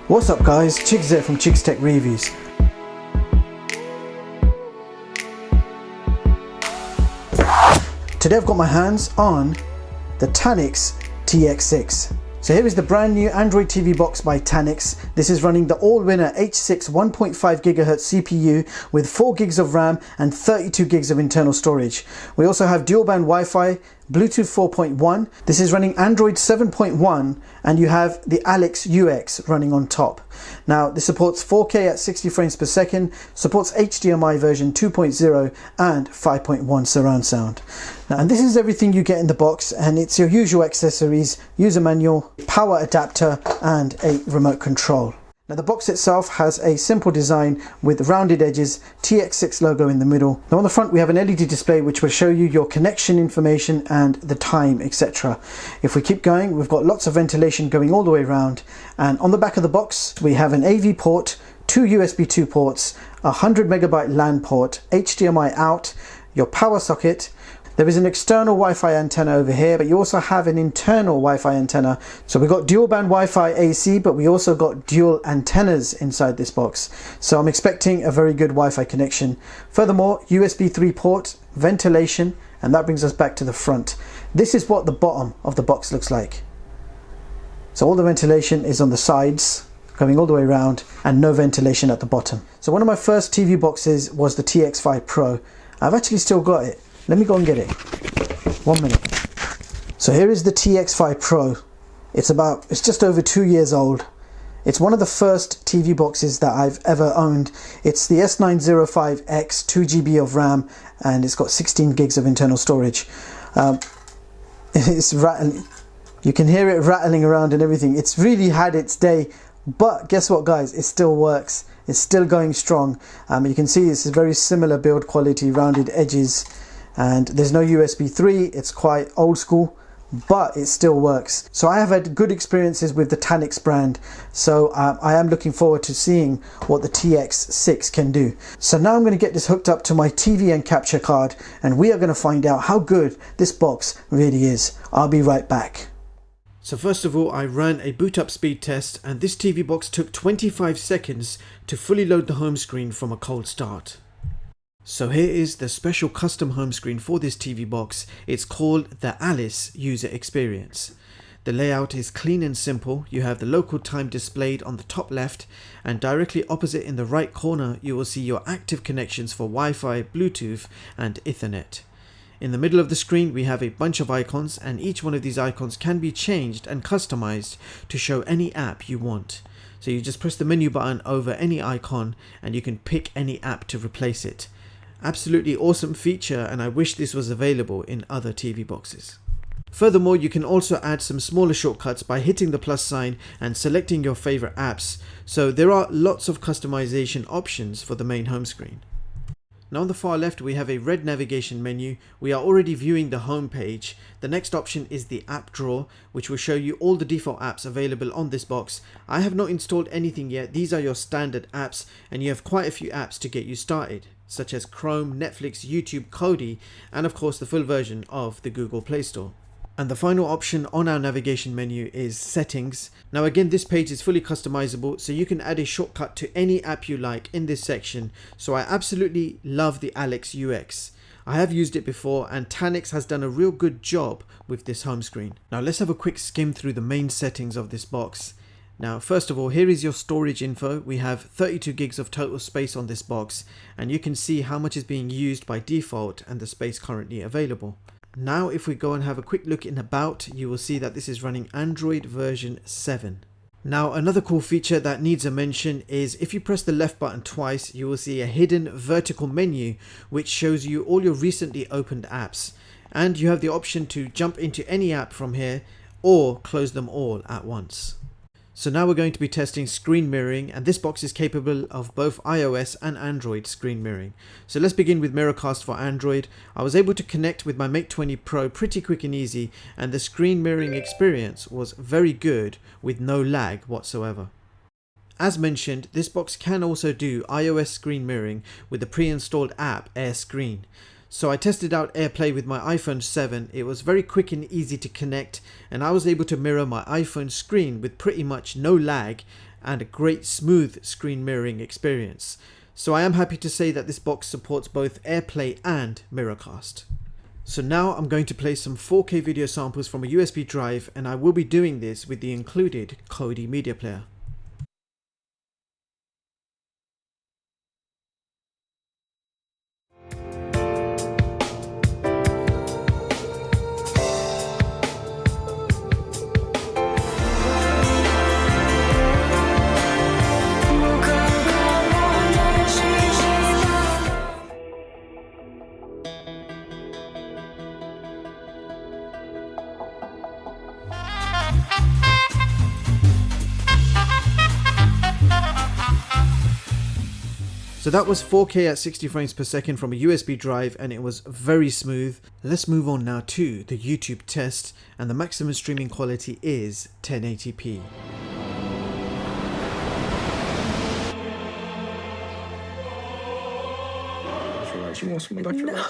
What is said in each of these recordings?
What's up guys, Chigs here from Chigs Tech Reviews. Today I've got my hands on the TANIX TX6. So here is the brand new Android TV box by TANIX. This is running the Allwinner H6 1.5 GHz CPU with 4 gigs of RAM and 32 gigs of internal storage. We also have dual band Wi-Fi, Bluetooth 4.1. This is running Android 7.1 and you have the Allwinner UX running on top. Now this supports 4K at 60 frames per second, supports HDMI version 2.0 and 5.1 surround sound. Now, and this is everything you get in the box, and it's your usual accessories, user manual, power adapter and a remote control. Now the box itself has a simple design with rounded edges, TX6 logo in the middle. Now on the front we have an LED display which will show you your connection information and the time, etc. If we keep going, we've got lots of ventilation going all the way around, and on the back of the box we have an AV port, 2 USB 2 ports, a 100 megabyte LAN port, HDMI out, your power socket. There is an external Wi-Fi antenna over here, but you also have an internal Wi-Fi antenna. So we've got dual band Wi-Fi AC, but we also got dual antennas inside this box. So I'm expecting a very good Wi-Fi connection. Furthermore, USB 3 port, ventilation, and that brings us back to the front. This is what the bottom of the box looks like. So all the ventilation is on the sides, going all the way around, and no ventilation at the bottom. So one of my first TV boxes was the TX5 Pro. I've actually still got it. Let me go and get it. 1 minute. So here is the TX5 Pro. It's just over 2 years old. It's one of the first TV boxes that I've ever owned. It's the S905X, 2GB of RAM, and it's got 16 gigs of internal storage. It's rattling. You can hear it rattling around and everything. It's really had its day, but guess what guys, it still works. It's still going strong. You can see this is very similar build quality, rounded edges. And there's no USB 3, it's quite old school, but it still works. So I have had good experiences with the TANIX brand, so I am looking forward to seeing what the TX6 can do. So now I'm going to get this hooked up to my TV and capture card, and we are going to find out how good this box really is. I'll be right back. So first of all, I ran a boot up speed test, and this TV box took 25 seconds to fully load the home screen from a cold start. So here is the special custom home screen for this TV box. It's called the Alice user experience. The layout is clean and simple. You have the local time displayed on the top left, and directly opposite in the right corner you will see your active connections for Wi-Fi, Bluetooth and Ethernet. In the middle of the screen we have a bunch of icons, and each one of these icons can be changed and customized to show any app you want. So you just press the menu button over any icon and you can pick any app to replace it. Absolutely awesome feature, and I wish this was available in other TV boxes. Furthermore, you can also add some smaller shortcuts by hitting the plus sign and selecting your favorite apps. So there are lots of customization options for the main home screen. Now on the far left we have a red navigation menu. We are already viewing the home page. The next option is the app drawer, which will show you all the default apps available on this box. I have not installed anything yet. These are your standard apps, and you have quite a few apps to get you started, such as Chrome, Netflix, YouTube, Kodi, and of course the full version of the Google Play Store. And the final option on our navigation menu is settings. Now again, this page is fully customizable, so you can add a shortcut to any app you like in this section. So I absolutely love the Allwinner UX. I have used it before, and TANIX has done a real good job with this home screen. Now let's have a quick skim through the main settings of this box. Now first of all, here is your storage info. We have 32 gigs of total space on this box, and you can see how much is being used by default and the space currently available. Now if we go and have a quick look in about, you will see that this is running Android version 7. Now another cool feature that needs a mention is if you press the left button twice, you will see a hidden vertical menu which shows you all your recently opened apps, and you have the option to jump into any app from here or close them all at once. So now we're going to be testing screen mirroring, and this box is capable of both iOS and Android screen mirroring. So let's begin with Mirrorcast for Android. I was able to connect with my Mate 20 Pro pretty quick and easy, and the screen mirroring experience was very good with no lag whatsoever. As mentioned, this box can also do iOS screen mirroring with the pre-installed app AirScreen. So I tested out AirPlay with my iPhone 7. It was very quick and easy to connect, and I was able to mirror my iPhone screen with pretty much no lag and a great smooth screen mirroring experience. So I am happy to say that this box supports both AirPlay and Miracast. So now I'm going to play some 4K video samples from a USB drive, and I will be doing this with the included Kodi media player. So that was 4K at 60 frames per second from a USB drive, and it was very smooth. Let's move on now to the YouTube test, and the maximum streaming quality is 1080p. You want some electrolytes? No.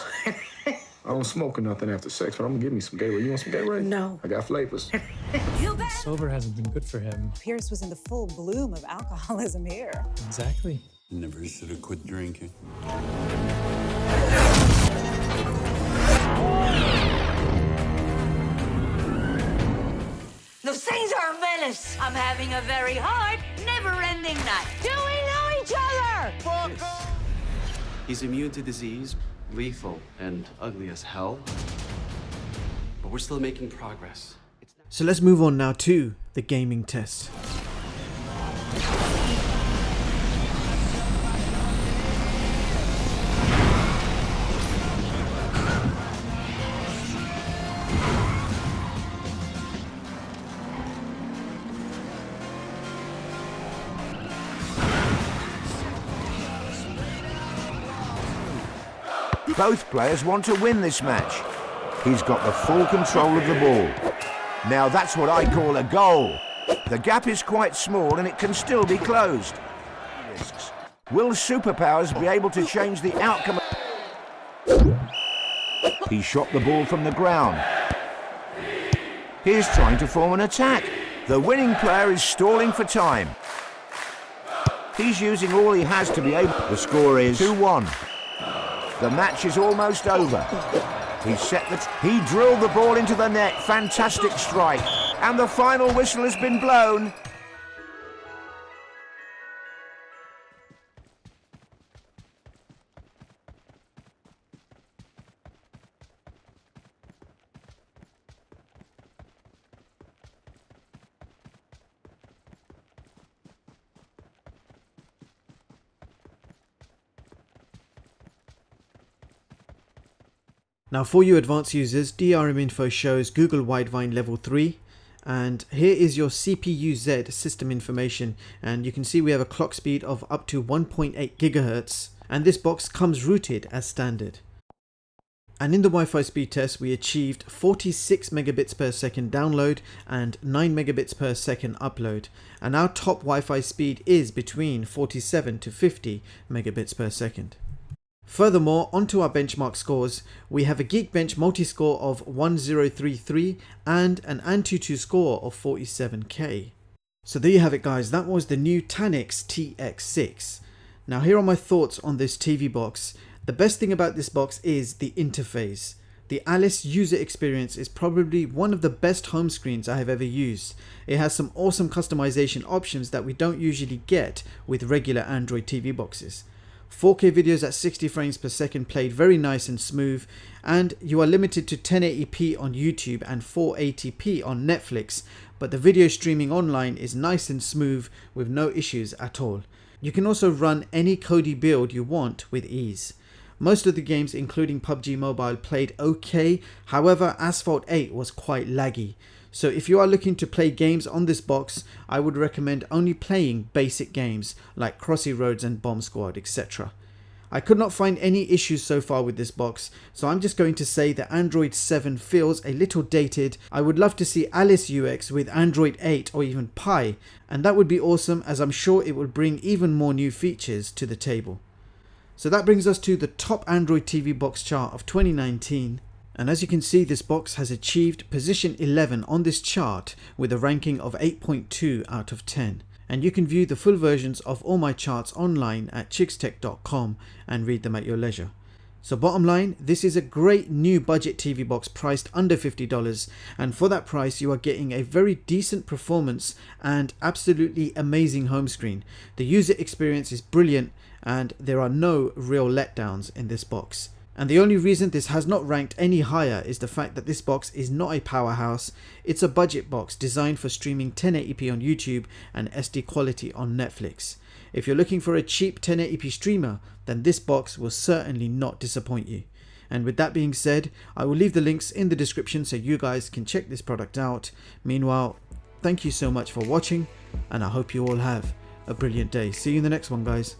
I don't smoke or nothing after sex, but I'm gonna give me some Gatorade. You want some Gatorade? No. I got flavors. Sober hasn't been good for him. Pierce was in the full bloom of alcoholism here. Exactly. Never should have quit drinking. Those things are a menace. I'm having a very hard, never-ending night. Do we know each other? He's immune to disease, lethal, and ugly as hell. But we're still making progress. So let's move on now to the gaming test. Both players want to win this match. He's got the full control of the ball. Now that's what I call a goal. The gap is quite small and it can still be closed. Will superpowers be able to change the outcome? He shot the ball from the ground. He's trying to form an attack. The winning player is stalling for time. He's using all he has to be able. The score is 2-1. The match is almost over. He drilled the ball into the net. Fantastic strike. And the final whistle has been blown. Now for you advanced users, DRM info shows Google Widevine level 3, and here is your CPU Z system information, and you can see we have a clock speed of up to 1.8 GHz, and this box comes rooted as standard. And in the Wi-Fi speed test we achieved 46 megabits per second download and 9 megabits per second upload, and our top Wi-Fi speed is between 47 to 50 megabits per second. Furthermore, onto our benchmark scores, we have a Geekbench multi-score of 1033 and an Antutu score of 47k. So there you have it guys, that was the new TANIX TX6. Now here are my thoughts on this TV box. The best thing about this box is the interface. The Alice user experience is probably one of the best home screens I have ever used. It has some awesome customization options that we don't usually get with regular Android TV boxes. 4K videos at 60 frames per second played very nice and smooth, and you are limited to 1080p on YouTube and 480p on Netflix, but the video streaming online is nice and smooth with no issues at all. You can also run any Kodi build you want with ease. Most of the games including PUBG Mobile played okay, however Asphalt 8 was quite laggy. So if you are looking to play games on this box, I would recommend only playing basic games like Crossy Roads and Bomb Squad, etc. I could not find any issues so far with this box, so I'm just going to say that Android 7 feels a little dated. I would love to see Alice UX with Android 8 or even Pi, and that would be awesome, as I'm sure it would bring even more new features to the table. So that brings us to the top Android TV box chart of 2019. And as you can see, this box has achieved position 11 on this chart with a ranking of 8.2 out of 10. And you can view the full versions of all my charts online at chixtech.com and read them at your leisure. So bottom line, this is a great new budget TV box priced under $50, and for that price you are getting a very decent performance and absolutely amazing home screen. The user experience is brilliant and there are no real letdowns in this box. And the only reason this has not ranked any higher is the fact that this box is not a powerhouse. It's a budget box designed for streaming 1080p on YouTube and SD quality on Netflix. If you're looking for a cheap 1080p streamer, then this box will certainly not disappoint you. And with that being said, I will leave the links in the description so you guys can check this product out. Meanwhile, thank you so much for watching, and I hope you all have a brilliant day. See you in the next one, guys.